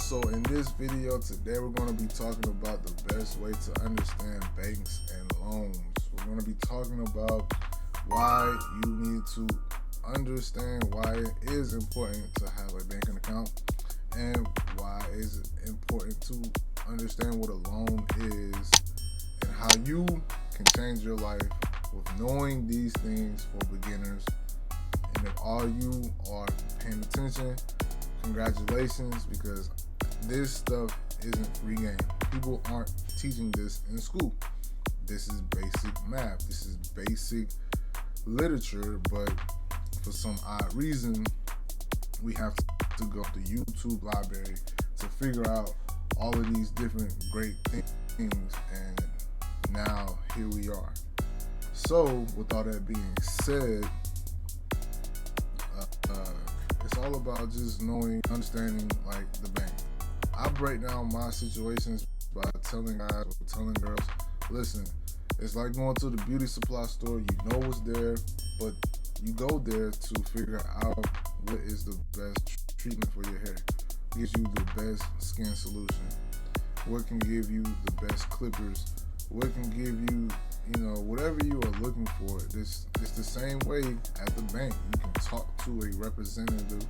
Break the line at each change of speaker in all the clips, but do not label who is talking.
So in this video today, we're going to be talking about the best way to understand banks and loans. We're going to be talking about why you need to understand why it is important to have a banking account and why it's important to understand what a loan is and how you can change your life with knowing these things for beginners. And if all you are paying attention, congratulations, because this stuff isn't free game. People aren't teaching this in school. This is basic math. This is basic literature, but for some odd reason, we have to go to YouTube library to figure out all of these different great things, and now here we are. So with all that being said, it's all about just knowing, understanding like the bank. I break down my situations by telling guys or telling girls, listen, it's like going to the beauty supply store. You know what's there, but you go there to figure out what is the best treatment for your hair, gives you the best skin solution, what can give you the best clippers, what can give you, whatever you are looking for. It's the same way at the bank. You can talk to a representative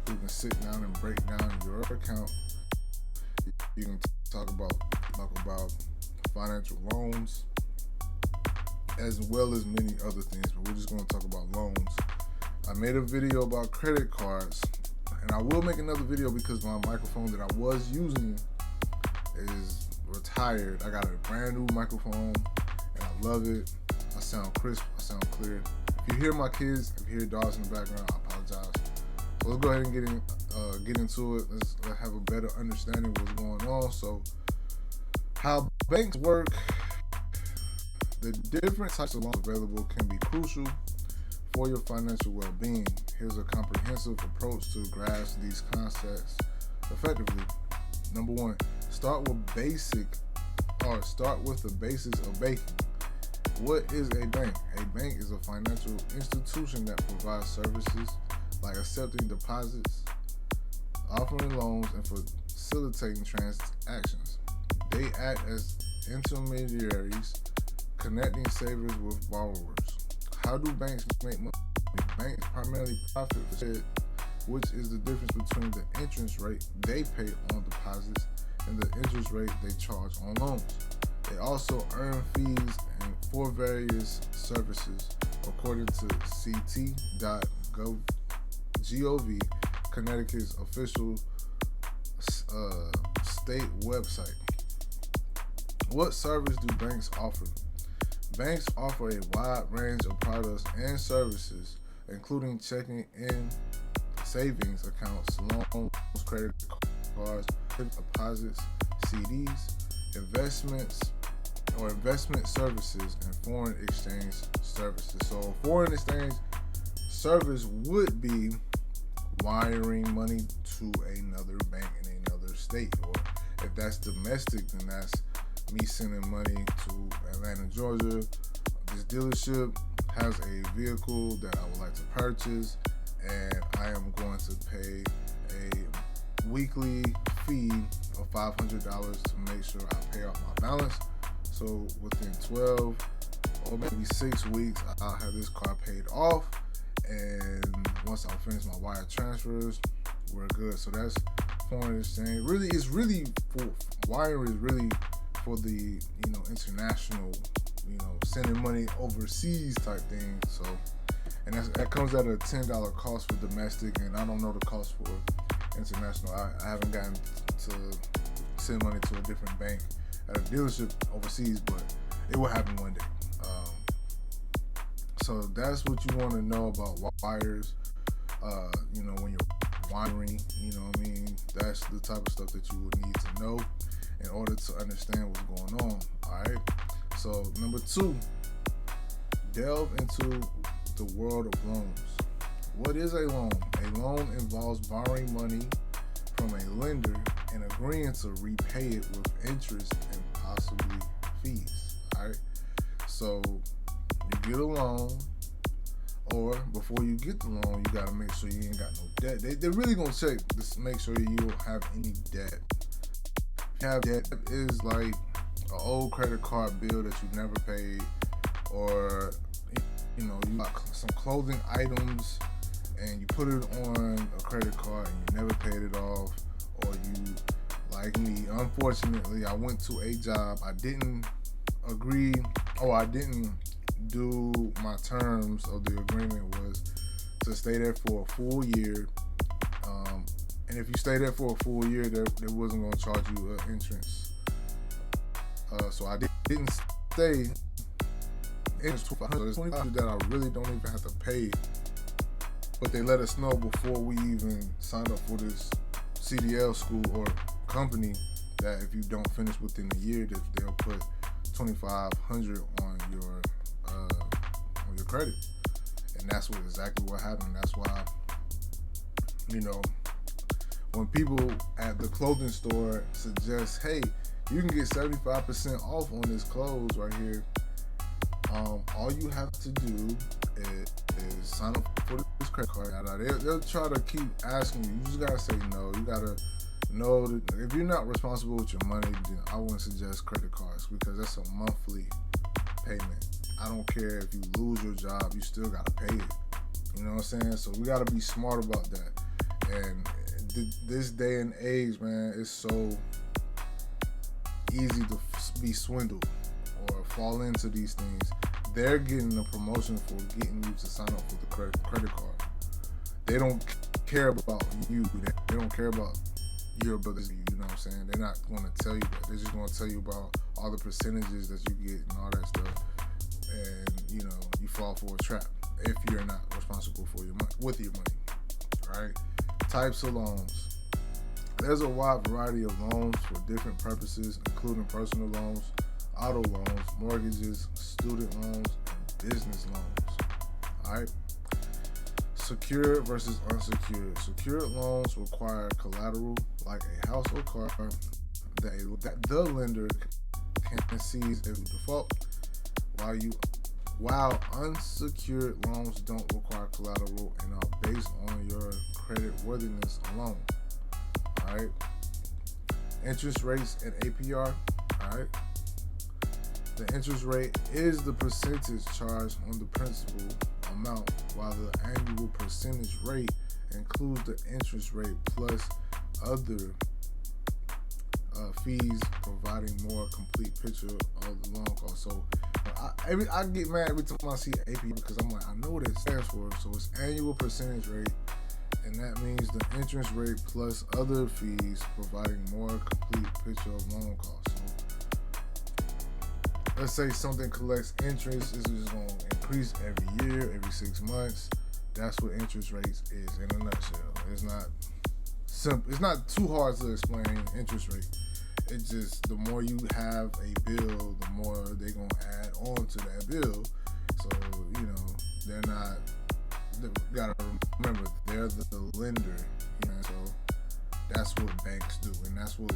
who can sit down and break down your account. You can talk about financial loans as well as many other things, but we're just going to talk about loans. I made a video about credit cards, and I will make another video because my microphone that I was using is retired. I got a brand new microphone and I love it. I sound crisp, I sound clear. If you hear my kids, if you hear dogs in the background, I apologize. So let's go ahead and get into it. Let's have a better understanding of what's going on. So how banks work, the different types of loans available can be crucial for your financial well-being. Here's a comprehensive approach to grasp these concepts effectively. Number one, start with the basics of banking. What is a bank? A bank is a financial institution that provides services like accepting deposits, offering loans, and facilitating transactions. They act as intermediaries, connecting savers with borrowers. How do banks make money? Banks primarily profit, which is the difference between the interest rate they pay on deposits and the interest rate they charge on loans. They also earn fees for various services, according to ct.gov, Connecticut's official state website. What service do banks offer? Banks offer a wide range of products and services, including checking and savings accounts, loans, credit cards, deposits, CDs, investment services, and foreign exchange services. So a foreign exchange service would be wiring money to another bank in another state, or if that's domestic, then that's me sending money to Atlanta, Georgia. This dealership has a vehicle that I would like to purchase, and I am going to pay a weekly fee of $500 to make sure I pay off my balance. So within 12 or maybe 6 weeks, I'll have this car paid off, and once I finish my wire transfers, we're good. So that's foreign exchange. Really, it's really for wiring is really for the international, sending money overseas type thing. So, and that comes at a $10 cost for domestic, and I don't know the cost for international. I haven't gotten to send money to a different bank at a dealership overseas, but it will happen one day. So that's what you want to know about wires. When you're wiring, that's the type of stuff that you would need to know in order to understand what's going on. All right. So number two, delve into the world of loans. What is a loan? A loan involves borrowing money from a lender and agreeing to repay it with interest and possibly fees. All right. So you get a loan, or before you get the loan, you gotta make sure you ain't got no debt. They're really gonna check to make sure you don't have any debt. If you have debt, is like an old credit card bill that you never paid, or you got some clothing items and you put it on a credit card and you never paid it off, or you, like me, unfortunately, I went to a job, I didn't agree, or I didn't do my terms of the agreement was to stay there for a full year, and if you stay there for a full year, they wasn't going to charge you an entrance. So I didn't stay. It's $2,500 that I really don't even have to pay, but they let us know before we even signed up for this CDL school or company that if you don't finish within a year, that they'll put $2,500 on your credit, and that's exactly what happened. That's why, when people at the clothing store suggest, hey, you can get 75% off on this clothes right here, all you have to do is sign up for this credit card. They'll try to keep asking you. You just gotta say no. You gotta know that if you're not responsible with your money, then I wouldn't suggest credit cards, because that's a monthly payment. I don't care if you lose your job, you still gotta pay it. You know what I'm saying? So we gotta be smart about that. And this day and age, man, it's so easy to be swindled or fall into these things. They're getting a promotion for getting you to sign up for the credit card. They don't care about you. They don't care about your ability. You know what I'm saying? They're not going to tell you that. They're just going to tell you about all the percentages that you get and all that stuff. And you fall for a trap if you're not responsible for your money with your money. Right? Types of loans. There's a wide variety of loans for different purposes, including personal loans, auto loans, mortgages, student loans, and business loans. Alright? Secured versus unsecured. Secured loans require collateral like a house or car that the lender can seize if you default, while unsecured loans don't require collateral and are based on your credit worthiness alone. Alright? Interest rates and APR. Alright? The interest rate is the percentage charged on the principal amount, while the annual percentage rate includes the interest rate plus other fees, providing more complete picture of the loan cost. So I get mad every time I see APR, because I'm like, I know what it stands for. So it's annual percentage rate, and that means the interest rate plus other fees, providing more complete picture of loan costs. Let's say something collects interest, it's just going to increase every year, every 6 months. That's what interest rates is in a nutshell. It's not simple. It's not too hard to explain interest rate. It's just the more you have a bill, the more they're going to add on to that bill. So, they're not, you got to remember, they're the lender. So that's what banks do. And that's what,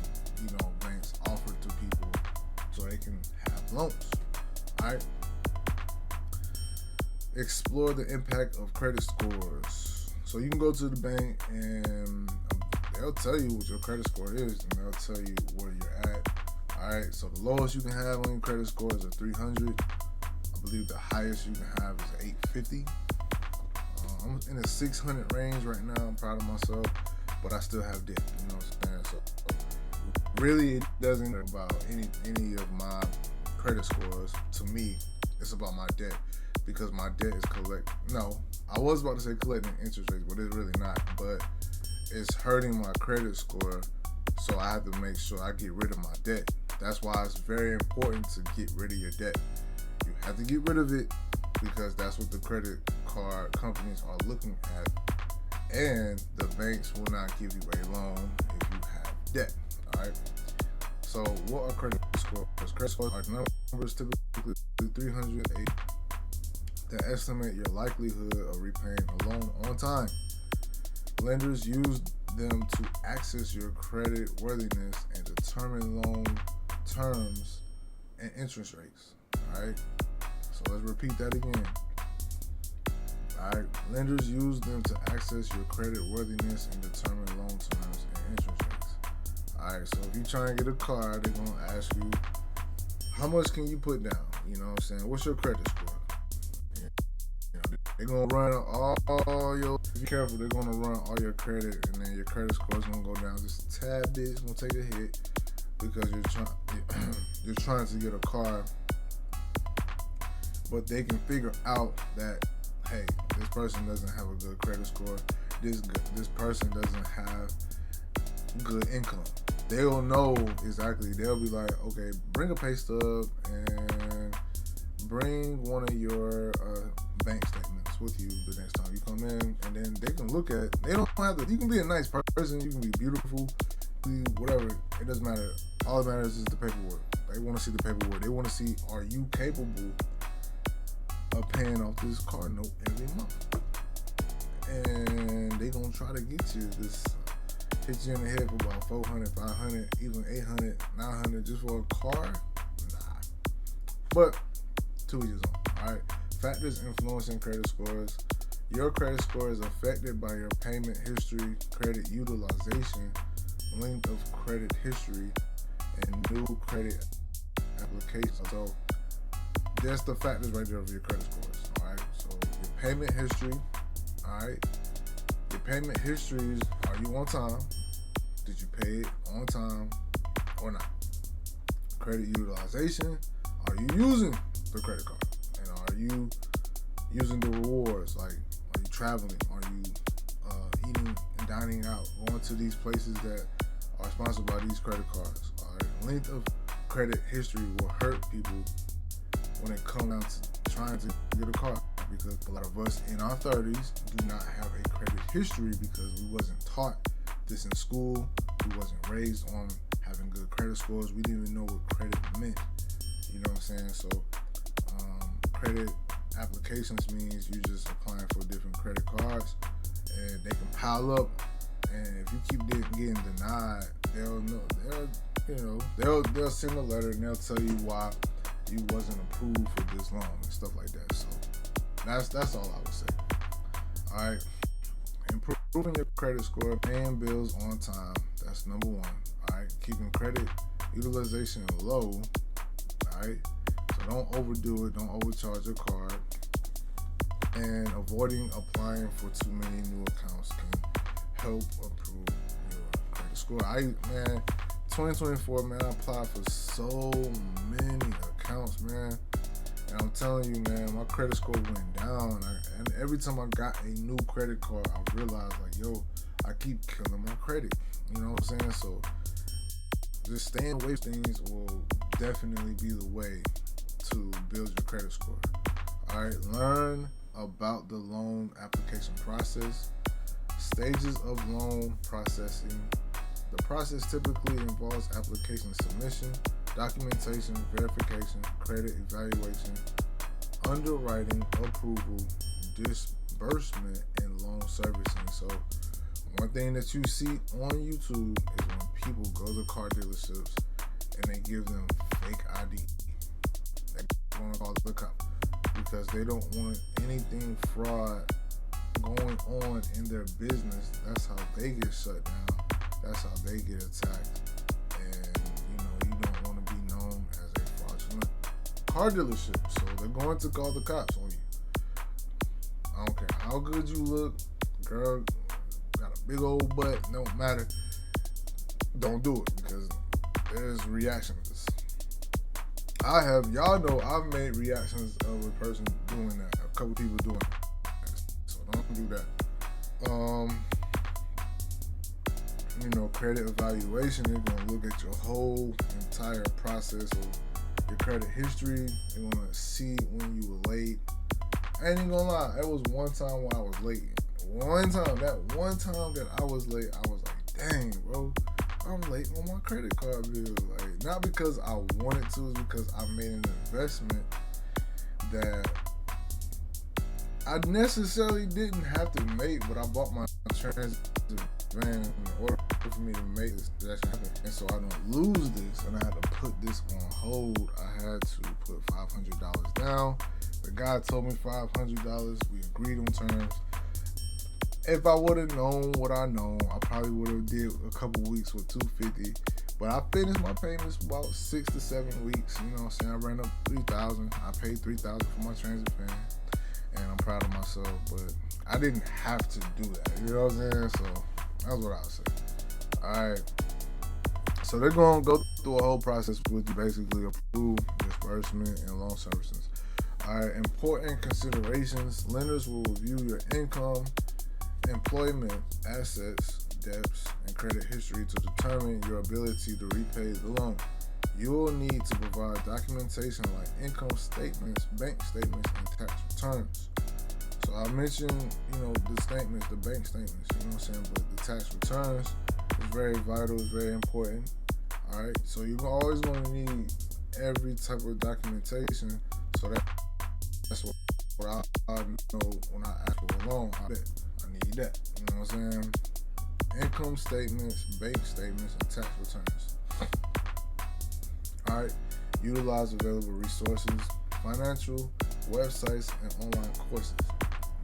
banks offer to people so they can have loans. Alright? Explore the impact of credit scores. So you can go to the bank and they'll tell you what your credit score is, and they'll tell you where you're at. Alright, so the lowest you can have on your credit score is a 300. I believe the highest you can have is 850. I'm in the 600 range right now. I'm proud of myself, but I still have debt. You know what I'm saying? So really, it doesn't about any of my credit scores. To me, it's about my debt, because my debt is I was about to say collecting interest rates, but it's really not. But it's hurting my credit score, so I have to make sure I get rid of my debt. That's why it's very important to get rid of your debt. You have to get rid of it, because that's what the credit card companies are looking at, and the banks will not give you a loan if you have debt. Alright? So what are credit scores? Credit scores are numbers typically 308 that estimate your likelihood of repaying a loan on time. Lenders use them to access your credit worthiness and determine loan terms and interest rates. Alright? So let's repeat that again. Alright, lenders use them to access your credit worthiness and determine loan terms and interest rates. Alright, so if you're trying to get a car, they're gonna ask you, how much can you put down? You know what I'm saying? What's your credit score? They're gonna run all your. If you're careful, they're gonna run all your credit, and then your credit score is gonna go down just a tad bit. It's gonna take a hit because you're trying to get a car, but they can figure out that, hey, this person doesn't have a good credit score. This person doesn't have good income. They'll know exactly. They'll be like, okay, bring a pay stub and bring one of your bank statements with you the next time you come in, and then they can look at. They don't have to. You can be a nice person. You can be beautiful, whatever. It doesn't matter. All that matters is the paperwork. They want to see the paperwork. They want to see, are you capable of paying off this car note every month? And they gonna try to get you this. Hit you in the head for about 400, 500, even 800, 900 just for a car? Nah. But to each his own. All right. Factors influencing credit scores. Your credit score is affected by your payment history, credit utilization, length of credit history, and new credit applications. So that's the factors right there of your credit scores. All right. So your payment history. All right. Your payment histories, are you on time? Did you pay it on time or not? Credit utilization, are you using the credit card? And are you using the rewards? Like, are you traveling? Are you eating and dining out? Going to these places that are sponsored by these credit cards? All right. Length of credit history will hurt people when it comes down to trying to get a car, because a lot of us in our 30s do not have a credit history because we wasn't taught this in school. We wasn't raised on having good credit scores. We didn't even know what credit meant. You know what I'm saying? So credit applications means you just applying for different credit cards, and they can pile up. And if you keep getting denied, they'll send a letter and they'll tell you why you wasn't approved for this loan and stuff like that. So that's all I would say. All right, improving your credit score, paying bills on time. That's number one. All right, keeping credit utilization low. All right, so don't overdo it. Don't overcharge your card, and avoiding applying for too many new accounts can help improve your credit score. 2024, man, I applied for so many accounts, man. And I'm telling you, man, my credit score went down. And every time I got a new credit card, I realized, like, yo, I keep killing my credit. You know what I'm saying? So just staying away from things will definitely be the way to build your credit score. All right, learn about the loan application process, stages of loan processing. The process typically involves application submission, documentation, verification, credit evaluation, underwriting, approval, disbursement, and loan servicing. So one thing that you see on YouTube is when people go to car dealerships and they give them fake ID. They're going to call the cop because they don't want anything fraud going on in their business. That's how they get shut down. That's how they get attacked. And you don't want to be known as a fraudulent car dealership. So they're going to call the cops on you. I don't care how good you look, girl, got a big old butt, don't matter. Don't do it because there's reaction to this. Y'all know I've made reactions of a person doing that, a couple people doing that. So don't do that. Credit evaluation, they're going to look at your whole entire process of your credit history. They're going to see when you were late. I ain't even going to lie, it was one time when I was late. That one time that I was late, I was like, dang, bro, I'm late on my credit card bill. Like, not because I wanted to, it's because I made an investment that I necessarily didn't have to make, but I bought my transit van in order for me to make this happen. And so I don't lose this, and I had to put this on hold. I had to put $500 down, The guy told me $500. We agreed on terms. If I would have known what I know, I probably would have did a couple weeks with $250. But I finished my payments about 6 to 7 weeks. You know what I'm saying? I ran up $3,000. I paid $3,000 for my transit fan, and I'm proud of myself. But I didn't have to do that. You know what I'm saying? So that's what I would say. All right. So they're going to go through a whole process with you, basically approve disbursement and loan services. All right. Important considerations: lenders will review your income, employment, assets, debts, and credit history to determine your ability to repay the loan. You will need to provide documentation like income statements, bank statements, and tax returns. So I mentioned, the statements, the bank statements, you know what I'm saying? But the tax returns is very vital, is very important. All right, so you're always going to need every type of documentation. So that's what I know when I ask for a loan. I need that. You know what I'm saying? Income statements, bank statements, and tax returns. All right. Utilize available resources, financial websites, and online courses.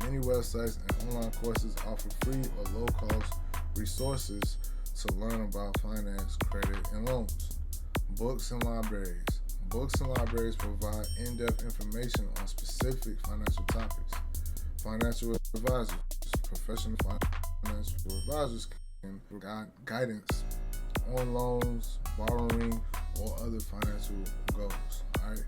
Many websites and online courses offer free or low-cost resources to learn about finance, credit, and loans. Books and libraries. Books and libraries provide in-depth information on specific financial topics. Financial advisors. Professional financial advisors can provide guidance on loans, borrowing, or other financial goals. All right.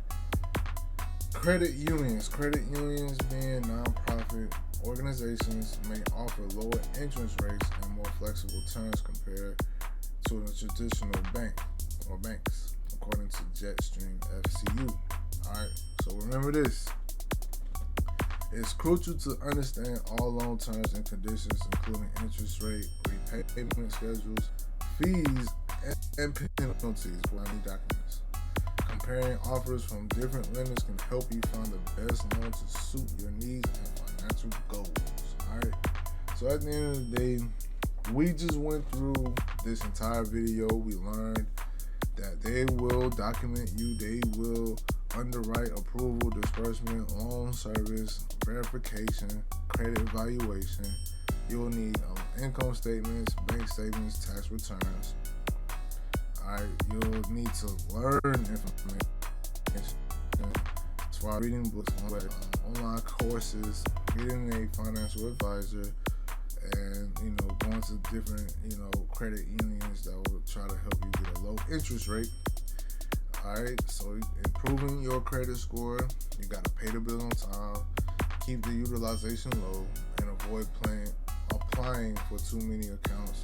Credit unions. Credit unions, being nonprofit organizations, may offer lower interest rates and more flexible terms compared to the traditional bank or banks, according to Jetstream FCU. All right. So remember this. It's crucial to understand all loan terms and conditions, including interest rate, repayment schedules, fees, and penalties for any documents. Comparing offers from different lenders can help you find the best loan to suit your needs and financial goals. All right. So at the end of the day, we just went through this entire video. We learned that they will document you. They will underwrite, approval, disbursement, loan service, verification, credit evaluation. You'll need income statements, bank statements, tax returns. Alright, you'll need to learn information as far as reading books, online courses, getting a financial advisor, and going to different credit unions that will try to help you get a low interest rate. Alright, so improving your credit score, you gotta pay the bill on time, keep the utilization low, and avoid applying for too many accounts.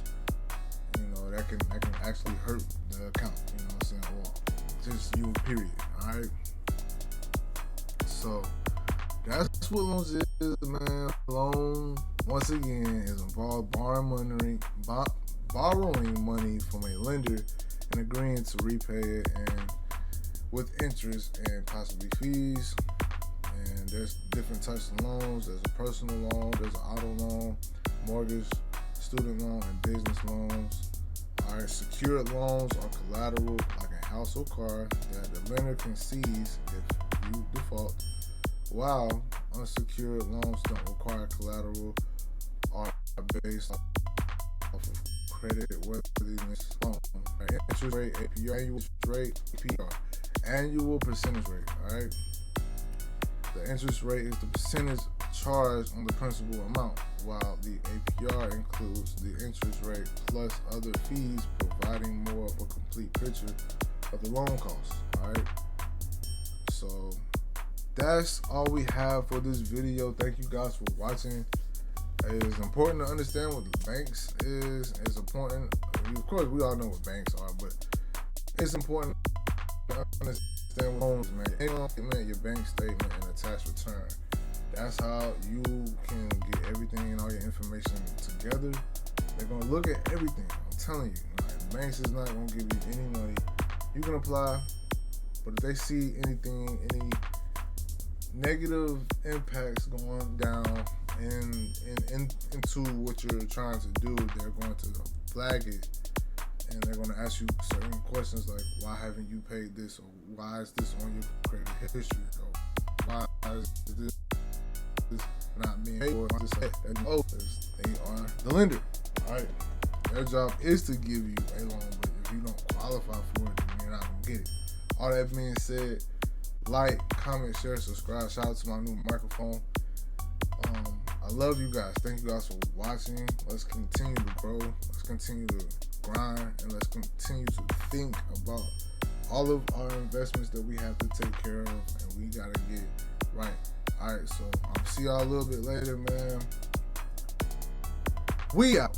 That can actually hurt the account, you know what I'm saying, or just you, period. Alright. So that's what loans is, man. Loan, once again, is involved borrowing money from a lender and agreeing to repay it, and with interest and possibly fees. And there's different types of loans. There's a personal loan, there's an auto loan, mortgage, student loan, and business loans. Alright, secured loans are collateral, like a house or car, that the lender can seize if you default, while unsecured loans don't require collateral, are based off of credit worthiness loan. Right? Interest rate, APR, annual rate, APR, annual percentage rate. Alright, the interest rate is the percentage charged on the principal amount, while the APR includes the interest rate plus other fees, providing more of a complete picture of the loan costs. Alright, so that's all we have for this video. Thank you guys for watching. It is important to understand what the banks is. It's important. Of course, we all know what banks are, but it's important to understand what loans, man. Your income statement, your bank statement, and a tax return. That's how you can get everything and all your information together. They're gonna look at everything. I'm telling you, like, banks is not gonna give you any money. You can apply, but if they see anything, any negative impacts going down into what you're trying to do, they're going to flag it, and they're going to ask you certain questions like, why haven't you paid this, or why is this on your credit history, or why is this not being paid for? Just say, oh, they are the lender. All right, their job is to give you a loan, but if you don't qualify for it, then you're not gonna get it. All that being said, like, comment, share, subscribe. Shout out to my new microphone. I love you guys. Thank you guys for watching. Let's continue to grow. Let's continue to grind, and let's continue to think about all of our investments that we have to take care of, and we gotta get right. All right, so I'll see y'all a little bit later, man. We out.